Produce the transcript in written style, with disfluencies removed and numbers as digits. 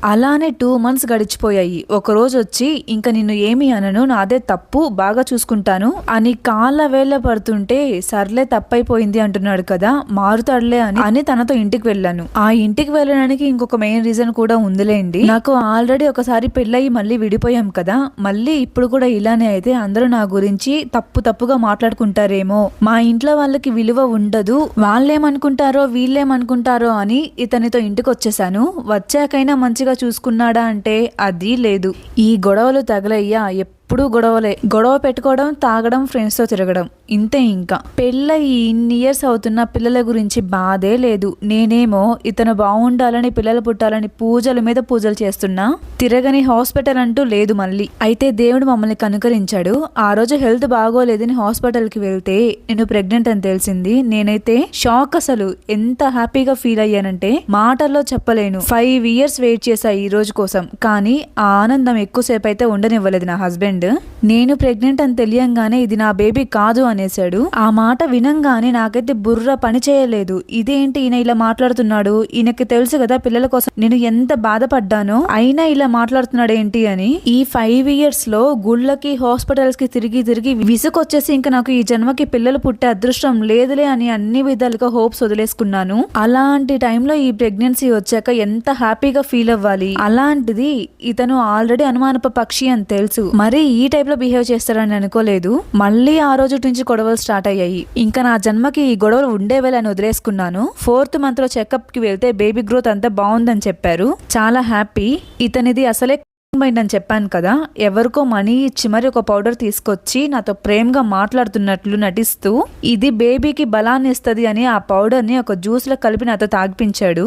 అలానే 2 మంత్స్ గడిచిపోయాయి. ఒకరోజు వచ్చి ఇంక నిన్ను ఏమి అనను, నాదే తప్పు, బాగా చూసుకుంటాను అని కాళ్ళ వేళ్ళ పడుతుంటే సర్లే తప్పైపోయింది అంటున్నాడు కదా, మారుతాడులే అని తనతో ఇంటికి వెళ్ళాను. ఆ ఇంటికి వెళ్ళడానికి ఇంకొక మెయిన్ రీజన్ కూడా ఉందిలేండి. నాకు ఆల్రెడీ ఒకసారి పెళ్ళయి మళ్ళీ విడిపోయాం కదా, మళ్ళీ ఇప్పుడు కూడా ఇలానే అయితే అందరూ నా గురించి తప్పుగా మాట్లాడుకుంటారేమో, మా ఇంట్లో వాళ్ళకి విలువ ఉండదు, వాళ్ళేమనుకుంటారో వీళ్ళేమనుకుంటారో అని ఇతనితో ఇంటికి వచ్చేసాను. వచ్చాకైనా మంచిగా చూసుకున్నాడా అంటే అది లేదు. ఈ గొడవలు తగలయ్యా ఎప్పుడు గొడవలే, గొడవ పెట్టుకోవడం, తాగడం, ఫ్రెండ్స్తో తిరగడం, ఇంతే. ఇంకా పెళ్ళయి ఇన్ని ఇయర్స్ అవుతున్న పిల్లల గురించి బాధే లేదు. నేనేమో ఇతను బాగుండాలని, పిల్లలు పుట్టాలని పూజల మీద పూజలు చేస్తున్నా, తిరగని హాస్పిటల్ అంటూ లేదు. మళ్ళీ అయితే దేవుడు మమ్మల్ని కనుకరించాడు. ఆ రోజు హెల్త్ బాగోలేదని హాస్పిటల్కి వెళ్తే నేను ప్రెగ్నెంట్ అని తెలిసింది. నేనైతే షాక్. అసలు ఎంత హ్యాపీగా ఫీల్ అయ్యానంటే మాటల్లో చెప్పలేను. 5 years వెయిట్ చేశా ఈ రోజు కోసం, కానీ ఆ ఆనందం ఎక్కువసేపు అయితే ఉండనివ్వలేదు నా హస్బెండ్. నేను ప్రెగ్నెంట్ అని తెలియంగానే ఇది నా బేబీ కాదు అనేసాడు. ఆ మాట వినంగానే నాకైతే బుర్ర పని చేయలేదు. ఇదేంటి ఈయన ఇలా మాట్లాడుతున్నాడు, ఈయనకి తెలుసు కదా పిల్లల కోసం నేను ఎంత బాధపడ్డానో, అయినా ఇలా మాట్లాడుతున్నాడు ఏంటి అని. ఈ 5 years లో గుళ్ళకి, హాస్పిటల్స్ కి తిరిగి విసుకొచ్చేసి ఇంకా నాకు ఈ జన్మకి పిల్లలు పుట్టే అదృష్టం లేదులే అని అన్ని విధాలుగా హోప్స్ వదిలేసుకున్నాను. అలాంటి టైంలో ఈ ప్రెగ్నెన్సీ వచ్చాక ఎంత హ్యాపీగా ఫీల్ అవ్వాలి. అలాంటిది ఇతను ఆల్రెడీ అనుమానప పక్షి అని తెలుసు, మరి ఈ టైప్ లో బిహేవ్ చేస్తారని అనుకోలేదు. మళ్ళీ ఆ రోజు నుంచి గొడవలు స్టార్ట్ అయ్యాయి. ఇంకా నా జన్మకి ఈ గొడవలు ఉండేవేళ అని వదిలేసుకున్నాను. 4th month లో చెకప్ కి వెళ్తే బేబీ గ్రోత్ అంతా బాగుందని చెప్పారు. చాలా హ్యాపీ. ఇతనిది అసలే మైండ్ అని చెప్పాను కదా, ఎవరికో మనీ ఇచ్చి మరి ఒక పౌడర్ తీసుకొచ్చి నాతో ప్రేమగా మాట్లాడుతున్నట్లు నటిస్తూ ఇది బేబీకి బలాన్ని ఇస్తుంది అని ఆ పౌడర్ ని ఒక జ్యూస్ లో కలిపి నాతో తాగిపించాడు.